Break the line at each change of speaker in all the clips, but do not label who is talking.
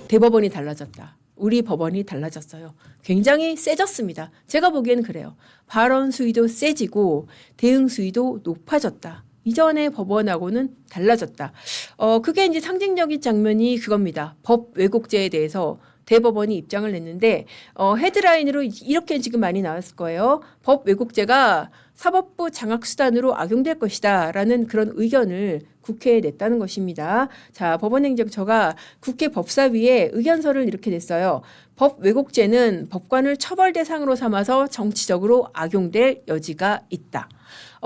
대법원이 달라졌다. 우리 법원이 달라졌어요. 굉장히 세졌습니다. 제가 보기에는 그래요. 발언 수위도 세지고 대응 수위도 높아졌다. 이전의 법원하고는 달라졌다. 그게 이제 상징적인 장면이 그겁니다. 법 왜곡죄에 대해서 대법원이 입장을 냈는데 헤드라인으로 이렇게 지금 많이 나왔을 거예요. 법 왜곡죄가 사법부 장악수단으로 악용될 것이다 라는 그런 의견을 국회에 냈다는 것입니다. 자, 법원행정처가 국회 법사위에 의견서를 이렇게 냈어요. 법 왜곡죄는 법관을 처벌 대상으로 삼아서 정치적으로 악용될 여지가 있다.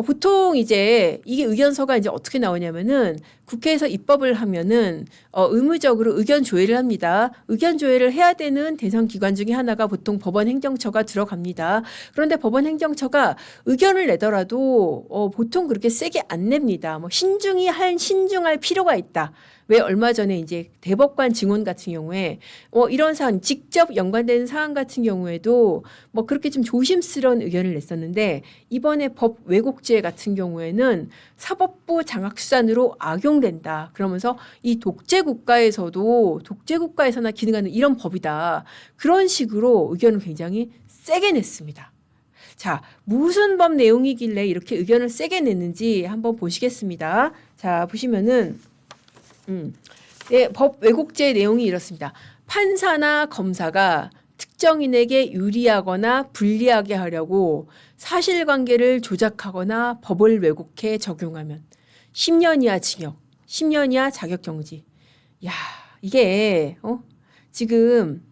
보통 이제 이게 의견서가 이제 어떻게 나오냐면은 국회에서 입법을 하면은 의무적으로 의견 조회를 합니다. 의견 조회를 해야 되는 대상 기관 중에 하나가 보통 법원 행정처가 들어갑니다. 그런데 법원 행정처가 의견을 내더라도 보통 그렇게 세게 안 냅니다. 뭐 신중할 필요가 있다. 왜 얼마 전에 이제 대법관 증언 같은 경우에 이런 사안 직접 연관된 사안 같은 경우에도 뭐 그렇게 좀 조심스러운 의견을 냈었는데 이번에 법 왜곡죄 같은 경우에는 사법부 장악수단으로 악용된다. 그러면서 이 독재국가에서나 기능하는 이런 법이다. 그런 식으로 의견을 굉장히 세게 냈습니다. 자, 무슨 법 내용이길래 이렇게 의견을 세게 냈는지 한번 보시겠습니다. 자, 보시면은 네, 법 왜곡죄 내용이 이렇습니다. 판사나 검사가 특정인에게 유리하거나 불리하게 하려고 사실관계를 조작하거나 법을 왜곡해 적용하면 10년 이하 징역, 10년 이하 자격정지. 야, 이게 지금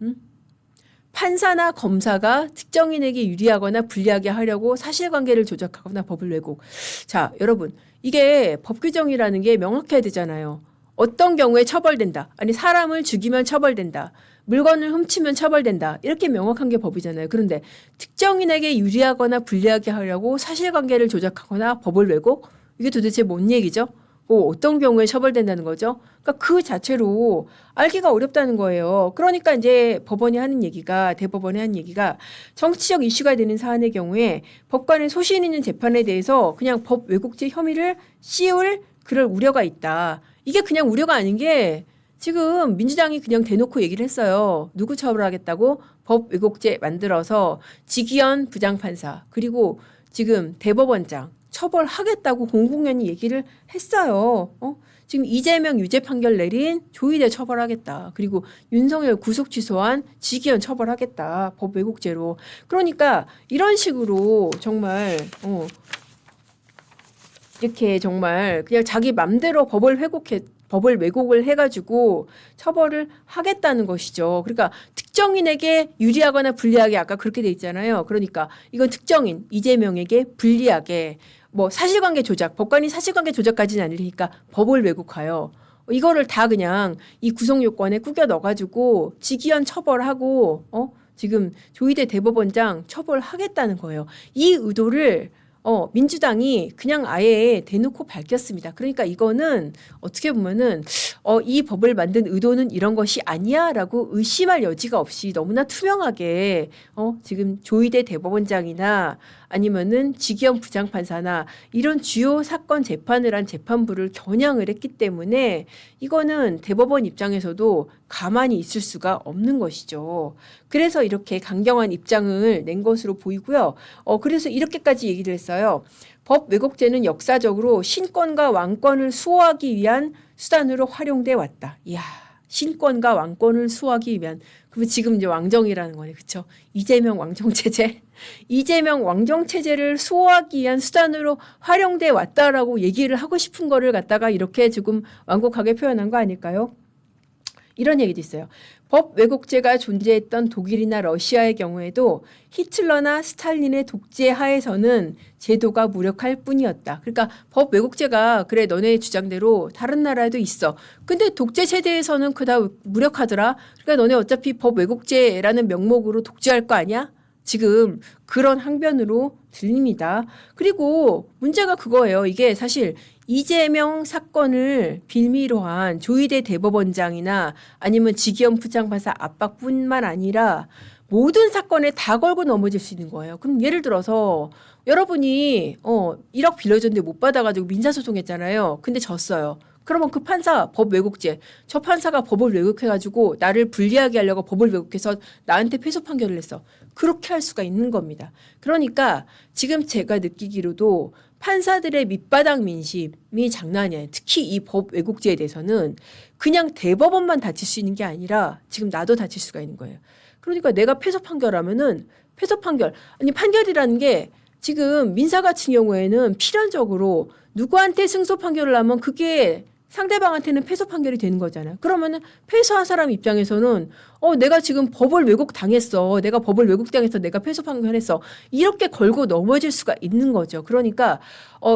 판사나 검사가 특정인에게 유리하거나 불리하게 하려고 사실관계를 조작하거나 법을 왜곡. 자, 여러분, 이게 법 규정이라는 게 명확해야 되잖아요. 어떤 경우에 처벌된다. 아니 사람을 죽이면 처벌된다. 물건을 훔치면 처벌된다. 이렇게 명확한 게 법이잖아요. 그런데 특정인에게 유리하거나 불리하게 하려고 사실관계를 조작하거나 법을 왜곡? 이게 도대체 뭔 얘기죠? 어떤 경우에 처벌된다는 거죠? 그러니까 그 자체로 알기가 어렵다는 거예요. 그러니까 이제 대법원이 하는 얘기가 정치적 이슈가 되는 사안의 경우에 법관의 소신 있는 재판에 대해서 그냥 법 왜곡죄 혐의를 씌울 그럴 우려가 있다. 이게 그냥 우려가 아닌 게 지금 민주당이 그냥 대놓고 얘기를 했어요. 누구 처벌하겠다고? 법 왜곡죄 만들어서 지기현 부장판사 그리고 지금 대법원장 처벌하겠다고 공공연히 얘기를 했어요. 지금 이재명 유죄 판결 내린 조희대 처벌하겠다. 그리고 윤석열 구속 취소한 지기현 처벌하겠다. 법 왜곡죄로. 그러니까 이런 식으로 정말 이렇게 정말 그냥 자기 맘대로 법을 왜곡을 해가지고 처벌을 하겠다는 것이죠. 그러니까 특정인에게 유리하거나 불리하게 아까 그렇게 돼 있잖아요. 그러니까 이건 특정인 이재명에게 불리하게 뭐 사실관계 조작, 법관이 사실관계 조작까지는 아니니까 법을 왜곡하여 이거를 다 그냥 이 구속 요건에 꾸겨 넣어가지고 지기현 처벌하고 지금 조희대 대법원장 처벌하겠다는 거예요. 이 의도를 민주당이 그냥 아예 대놓고 밝혔습니다. 그러니까 이거는 어떻게 보면은 이 법을 만든 의도는 이런 것이 아니야라고 의심할 여지가 없이 너무나 투명하게 지금 조희대 대법원장이나 아니면은 지기현 부장판사나 이런 주요 사건 재판을 한 재판부를 겨냥을 했기 때문에 이거는 대법원 입장에서도 가만히 있을 수가 없는 것이죠. 그래서 이렇게 강경한 입장을 낸 것으로 보이고요. 그래서 이렇게까지 얘기를 했어요. 법 왜곡죄는 역사적으로 신권과 왕권을 수호하기 위한 수단으로 활용돼 왔다. 이야, 신권과 왕권을 수호하기 위한. 그럼 지금 이제 왕정이라는 거네, 그렇죠? 이재명 왕정 체제, 이재명 왕정 체제를 수호하기 위한 수단으로 활용돼 왔다라고 얘기를 하고 싶은 거를 갖다가 이렇게 지금 완곡하게 표현한 거 아닐까요? 이런 얘기도 있어요. 법 왜곡죄가 존재했던 독일이나 러시아의 경우에도 히틀러나 스탈린의 독재 하에서는 제도가 무력할 뿐이었다. 그러니까 법 왜곡죄가 그래 너네 주장대로 다른 나라에도 있어. 근데 독재 체제에서는 그다 무력하더라. 그러니까 너네 어차피 법 왜곡죄라는 명목으로 독재할 거 아니야? 지금 그런 항변으로 들립니다. 그리고 문제가 그거예요. 이게 사실 이재명 사건을 빌미로 한 조희대 대법원장이나 아니면 지기현 부장판사 압박뿐만 아니라 모든 사건에 다 걸고 넘어질 수 있는 거예요. 그럼 예를 들어서 여러분이 1억 빌려줬는데 못 받아가지고 민사소송했잖아요. 근데 졌어요. 그러면 그 판사 법 왜곡죄, 저 판사가 법을 왜곡해가지고 나를 불리하게 하려고 법을 왜곡해서 나한테 패소 판결을 했어. 그렇게 할 수가 있는 겁니다. 그러니까 지금 제가 느끼기로도 판사들의 밑바닥 민심이 장난이 아니에요. 특히 이 법 왜곡죄에 대해서는 그냥 대법원만 다칠 수 있는 게 아니라 지금 나도 다칠 수가 있는 거예요. 그러니까 내가 패소 판결하면은 패소 판결, 아니 판결이라는 게 지금 민사 같은 경우에는 필연적으로 누구한테 승소 판결을 하면 그게 상대방한테는 패소 판결이 되는 거잖아요. 그러면은 패소한 사람 입장에서는 내가 지금 법을 왜곡 당했어. 내가 법을 왜곡 당해서 내가 패소 판결했어. 이렇게 걸고 넘어질 수가 있는 거죠. 그러니까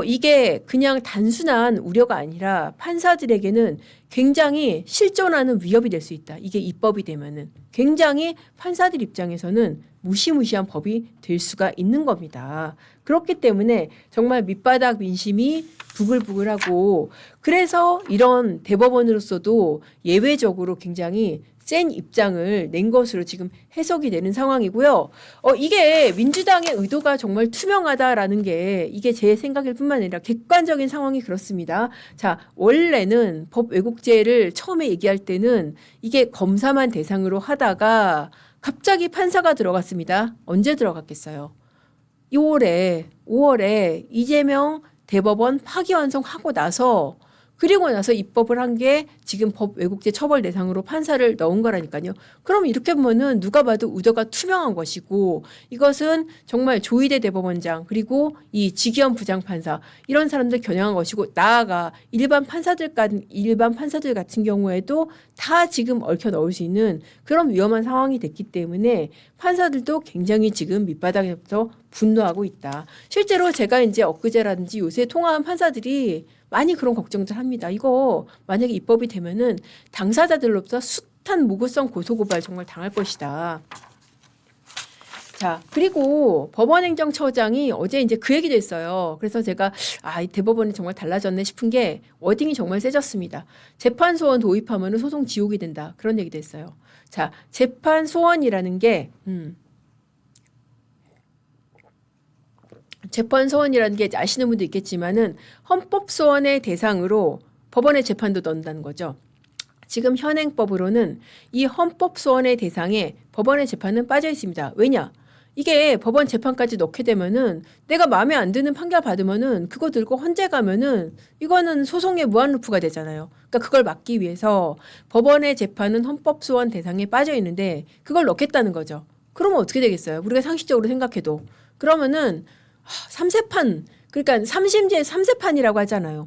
이게 그냥 단순한 우려가 아니라 판사들에게는 굉장히 실존하는 위협이 될 수 있다. 이게 입법이 되면은 굉장히 판사들 입장에서는 무시무시한 법이 될 수가 있는 겁니다. 그렇기 때문에 정말 밑바닥 민심이 부글부글하고 그래서 이런 대법원으로서도 예외적으로 굉장히 센 입장을 낸 것으로 지금 해석이 되는 상황이고요. 이게 민주당의 의도가 정말 투명하다라는 게 이게 제 생각일 뿐만 아니라 객관적인 상황이 그렇습니다. 자, 원래는 법 왜곡죄를 처음에 얘기할 때는 이게 검사만 대상으로 하다가 갑자기 판사가 들어갔습니다. 언제 들어갔겠어요? 5월에 이재명 대법원 파기환송하고 나서 그리고 나서 입법을 한 게 지금 법 왜곡죄 처벌 대상으로 판사를 넣은 거라니까요. 그럼 이렇게 보면은 누가 봐도 의도가 투명한 것이고 이것은 정말 조희대 대법원장 그리고 이 지기현 부장판사 이런 사람들 겨냥한 것이고 나아가 일반 판사들 같은 경우에도 다 지금 얽혀 넣을 수 있는 그런 위험한 상황이 됐기 때문에 판사들도 굉장히 지금 밑바닥에서 분노하고 있다. 실제로 제가 이제 엊그제라든지 요새 통화한 판사들이 많이 그런 걱정들 합니다. 이거 만약에 입법이 되면은 당사자들로부터 숱한 무고성 고소고발 정말 당할 것이다. 자, 그리고 법원행정처장이 어제 이제 그 얘기도 했어요. 그래서 제가 이 대법원이 정말 달라졌네 싶은 게 워딩이 정말 세졌습니다. 재판 소원 도입하면은 소송 지옥이 된다. 그런 얘기도 했어요. 자, 재판 소원이라는 게 재판 소원이라는 게 아시는 분도 있겠지만은 헌법 소원의 대상으로 법원의 재판도 넣는다는 거죠. 지금 현행법으로는 이 헌법 소원의 대상에 법원의 재판은 빠져 있습니다. 왜냐? 이게 법원 재판까지 넣게 되면은 내가 마음에 안 드는 판결 받으면은 그거 들고 헌재 가면은 이거는 소송의 무한루프가 되잖아요. 그러니까 그걸 막기 위해서 법원의 재판은 헌법 소원 대상에 빠져 있는데 그걸 넣겠다는 거죠. 그러면 어떻게 되겠어요? 우리가 상식적으로 생각해도 그러면은 3세판, 그러니까 3심제 3세판이라고 하잖아요.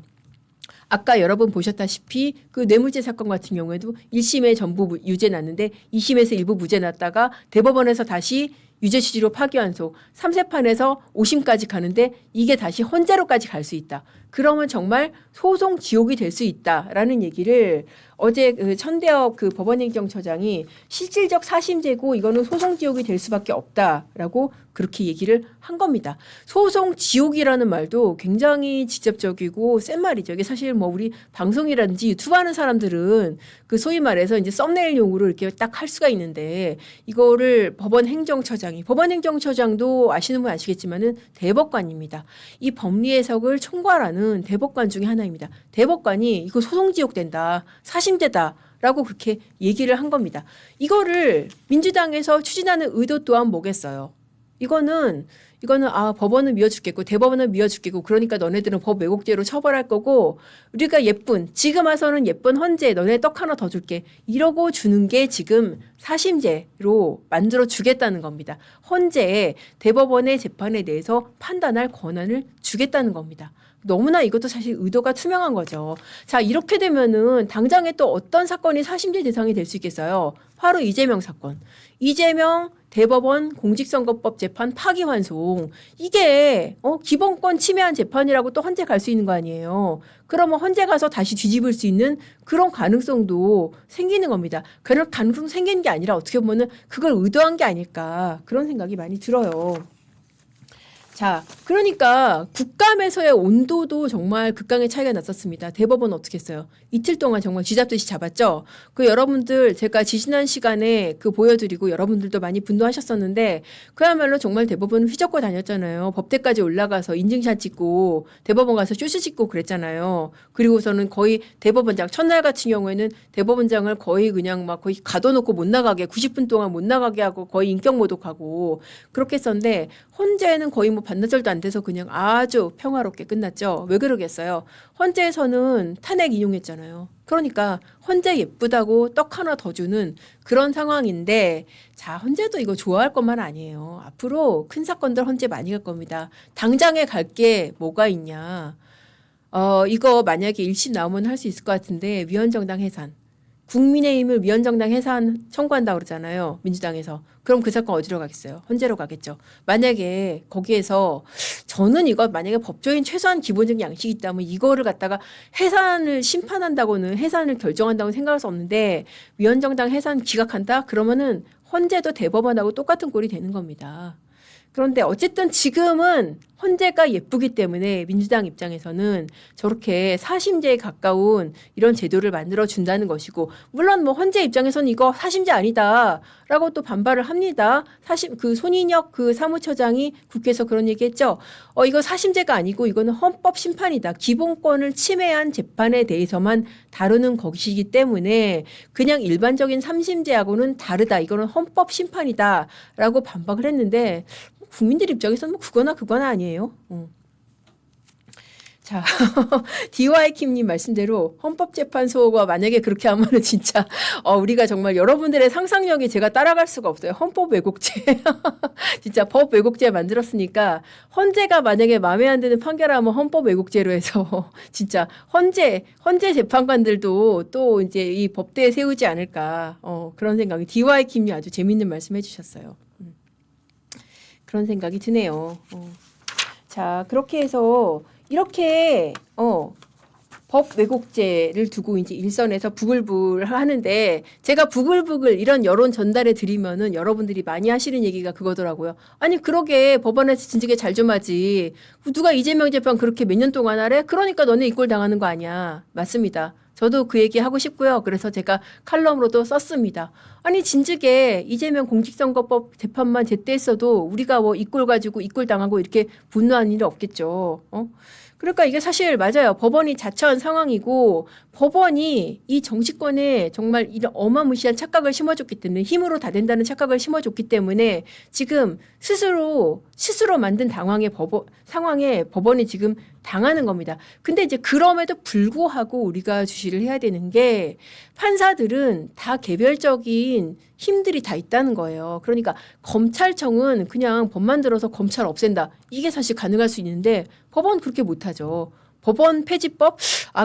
아까 여러분 보셨다시피 그 뇌물죄 사건 같은 경우에도 1심에 전부 유죄 났는데 2심에서 일부 무죄 났다가 대법원에서 다시 유죄 취지로 파기환송, 3세판에서 5심까지 가는데 이게 다시 헌재로까지 갈 수 있다. 그러면 정말 소송 지옥이 될 수 있다라는 얘기를 어제 그 천대혁 그 법원행정처장이 실질적 사심제고 이거는 소송 지옥이 될 수밖에 없다라고 그렇게 얘기를 한 겁니다. 소송 지옥이라는 말도 굉장히 직접적이고 센 말이죠. 이게 사실 뭐 우리 방송이라든지 유튜브 하는 사람들은 그 소위 말해서 이제 썸네일용으로 이렇게 딱 할 수가 있는데 이거를 법원행정처장도 아시는 분 아시겠지만은 대법관입니다. 이 법리 해석을 총괄하는 대법관 중에 하나입니다. 대법관이 이거 소송 지옥 된다. 사심제다라고 그렇게 얘기를 한 겁니다. 이거를 민주당에서 추진하는 의도 또한 뭐겠어요? 이거는 법원은 미워죽겠고 대법원은 미워죽겠고 그러니까 너네들은 법 왜곡죄로 처벌할 거고 우리가 지금 와서는 예쁜 헌재 너네 떡 하나 더 줄게 이러고 주는 게 지금 사심제로 만들어 주겠다는 겁니다. 헌재에 대법원의 재판에 대해서 판단할 권한을 주겠다는 겁니다. 너무나 이것도 사실 의도가 투명한 거죠. 자, 이렇게 되면은 당장에 또 어떤 사건이 사심제 대상이 될 수 있겠어요? 바로 이재명 사건. 이재명 대법원 공직선거법 재판 파기환송. 이게 기본권 침해한 재판이라고 또 헌재 갈 수 있는 거 아니에요. 그러면 헌재 가서 다시 뒤집을 수 있는 그런 가능성도 생기는 겁니다. 그런 가능성 생기는 게 아니라 어떻게 보면은 그걸 의도한 게 아닐까 그런 생각이 많이 들어요. 자, 그러니까 국감에서의 온도도 정말 극강의 차이가 났었습니다. 대법원 어떻게 했어요? 이틀 동안 정말 쥐잡듯이 잡았죠. 그 여러분들 제가 지지난 시간에 그 보여드리고 여러분들도 많이 분노하셨었는데 그야말로 정말 대법원 휘젓고 다녔잖아요. 법대까지 올라가서 인증샷 찍고 대법원 가서 쇼스 찍고 그랬잖아요. 그리고서는 거의 대법원장 첫날 같은 경우에는 대법원장을 거의 그냥 막 거의 가둬놓고 못 나가게 90분 동안 못 나가게 하고 거의 인격 모독하고 그렇게 했었는데 헌재는 거의 뭐 반나절도 안 돼서 그냥 아주 평화롭게 끝났죠. 왜 그러겠어요? 헌재에서는 탄핵 인용했잖아요. 그러니까 헌재 예쁘다고 떡 하나 더 주는 그런 상황인데 자, 헌재도 이거 좋아할 것만 아니에요. 앞으로 큰 사건들 헌재 많이 갈 겁니다. 당장에 갈 게 뭐가 있냐. 이거 만약에 1심 나오면 할 수 있을 것 같은데 위헌정당 해산. 국민의힘을 위헌정당 해산 청구한다고 그러잖아요. 민주당에서. 그럼 그 사건 어디로 가겠어요? 헌재로 가겠죠. 만약에 거기에서 저는 이거 만약에 법조인 최소한 기본적인 양식이 있다면 이거를 갖다가 해산을 심판한다고는 해산을 결정한다고 생각할 수 없는데 위헌정당 해산 기각한다? 그러면은 헌재도 대법원하고 똑같은 꼴이 되는 겁니다. 그런데 어쨌든 지금은 헌재가 예쁘기 때문에 민주당 입장에서는 저렇게 사심제에 가까운 이런 제도를 만들어 준다는 것이고 물론 뭐 헌재 입장에서는 이거 사심제 아니다라고 또 반발을 합니다. 그 손인혁 그 사무처장이 국회에서 그런 얘기했죠. 이거 사심제가 아니고 이거는 헌법 심판이다. 기본권을 침해한 재판에 대해서만 다루는 것이기 때문에 그냥 일반적인 삼심제하고는 다르다. 이거는 헌법 심판이다라고 반박을 했는데 국민들 입장에서는 뭐 그거나 아니에요. 자, DY킴님 말씀대로 헌법재판소가 만약에 그렇게 하면은 진짜 우리가 정말 여러분들의 상상력이 제가 따라갈 수가 없어요. 헌법 왜곡죄. 진짜 법 왜곡죄 만들었으니까 헌재가 만약에 마음에 안 드는 판결하면 헌법 왜곡죄로 해서 진짜 헌재 재판관들도 또 이제 이 법대에 세우지 않을까 그런 생각이 DY킴이 아주 재밌는 말씀 해주셨어요. 그런 생각이 드네요. 자, 그렇게 해서 이렇게 법 왜곡죄를 두고 이제 일선에서 부글부글 하는데 제가 부글부글 이런 여론 전달해 드리면은 여러분들이 많이 하시는 얘기가 그거더라고요. 아니 그러게 법원에서 진즉에 잘 좀 하지. 누가 이재명 재판 그렇게 몇 년 동안 하래? 그러니까 너네 이꼴 당하는 거 아니야. 맞습니다. 저도 그 얘기 하고 싶고요. 그래서 제가 칼럼으로도 썼습니다. 아니 진즉에 이재명 공직선거법 재판만 제때 했어도 우리가 뭐 이꼴 가지고 이꼴 당하고 이렇게 분노한 일이 없겠죠. 그러니까 이게 사실 맞아요. 법원이 자처한 상황이고 법원이 이 정치권에 정말 이런 어마무시한 착각을 심어줬기 때문에 힘으로 다 된다는 착각을 심어줬기 때문에 지금 스스로 만든 상황에 법원이 지금 당하는 겁니다. 근데 이제 그럼에도 불구하고 우리가 주시를 해야 되는 게 판사들은 다 개별적인 힘들이 다 있다는 거예요. 그러니까 검찰청은 그냥 법만 들어서 검찰 없앤다. 이게 사실 가능할 수 있는데 법원은 그렇게 못하죠. 법원 폐지법?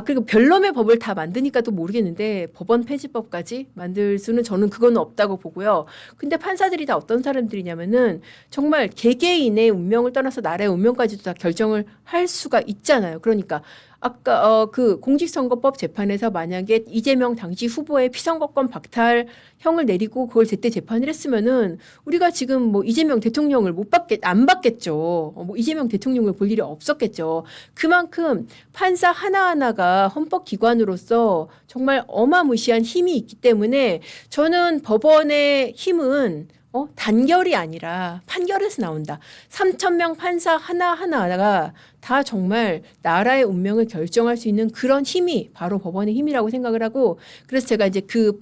그리고 별놈의 법을 다 만드니까 또 모르겠는데 법원 폐지법까지 만들 수는 저는 그건 없다고 보고요. 근데 판사들이 다 어떤 사람들이냐면은 정말 개개인의 운명을 떠나서 나라의 운명까지도 다 결정을 할 수가 있잖아요. 그러니까 아까 그 공직선거법 재판에서 만약에 이재명 당시 후보의 피선거권 박탈형을 내리고 그걸 제때 재판을 했으면은 우리가 지금 뭐 이재명 대통령을 안 받겠죠. 뭐 이재명 대통령을 볼 일이 없었겠죠. 그만큼 판사 하나하나가 헌법기관으로서 정말 어마무시한 힘이 있기 때문에 저는 법원의 힘은 단결이 아니라 판결에서 나온다. 3,000명 판사 하나하나가 다 정말 나라의 운명을 결정할 수 있는 그런 힘이 바로 법원의 힘이라고 생각을 하고 그래서 제가 이제 그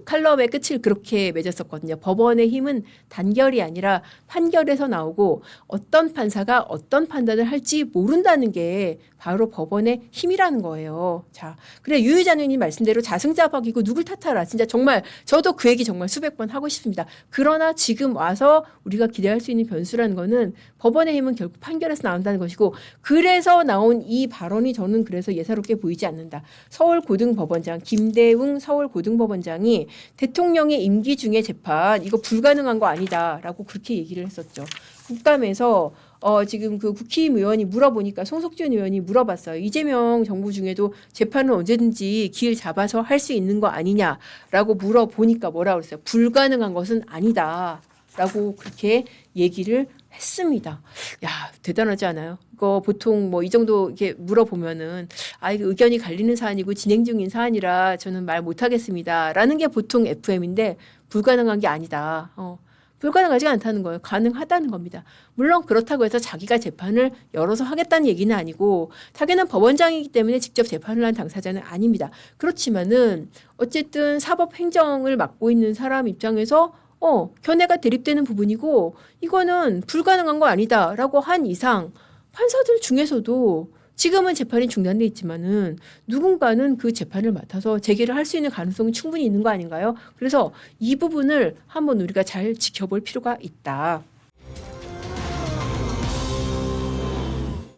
칼럼의 끝을 그렇게 맺었었거든요. 법원의 힘은 단결이 아니라 판결에서 나오고 어떤 판사가 어떤 판단을 할지 모른다는 게 바로 법원의 힘이라는 거예요. 자, 그래 유유자님님 말씀대로 자승자박이고 누굴 탓하라. 진짜 정말 저도 그 얘기 정말 수백 번 하고 싶습니다. 그러나 지금 와서 우리가 기대할 수 있는 변수라는 거는 법원의 힘은 결국 판결에서 나온다는 것이고 그래서 나온 이 발언이 저는 그래서 예사롭게 보이지 않는다. 서울고등법원장 김대웅 서울고등법원장이 대통령의 임기 중에 재판 이거 불가능한 거 아니다라고 그렇게 얘기를 했었죠. 국감에서 지금 그 국힘 의원이 물어보니까 송석준 의원이 물어봤어요. 이재명 정부 중에도 재판은 언제든지 기회를 잡아서 할 수 있는 거 아니냐라고 물어보니까 뭐라고 그랬어요. 불가능한 것은 아니다라고 그렇게 얘기를 했습니다. 야, 대단하지 않아요? 이거 보통 뭐 이 정도 이렇게 물어보면은 이거 의견이 갈리는 사안이고 진행 중인 사안이라 저는 말 못하겠습니다라는 게 보통 FM인데 불가능한 게 아니다. 불가능하지 않다는 거예요. 가능하다는 겁니다. 물론 그렇다고 해서 자기가 재판을 열어서 하겠다는 얘기는 아니고 자기는 법원장이기 때문에 직접 재판을 한 당사자는 아닙니다. 그렇지만은 어쨌든 사법행정을 맡고 있는 사람 입장에서 견해가 대립되는 부분이고 이거는 불가능한 거 아니다라고 한 이상 판사들 중에서도 지금은 재판이 중단돼 있지만은 누군가는 그 재판을 맡아서 재개를 할 수 있는 가능성이 충분히 있는 거 아닌가요? 그래서 이 부분을 한번 우리가 잘 지켜볼 필요가 있다.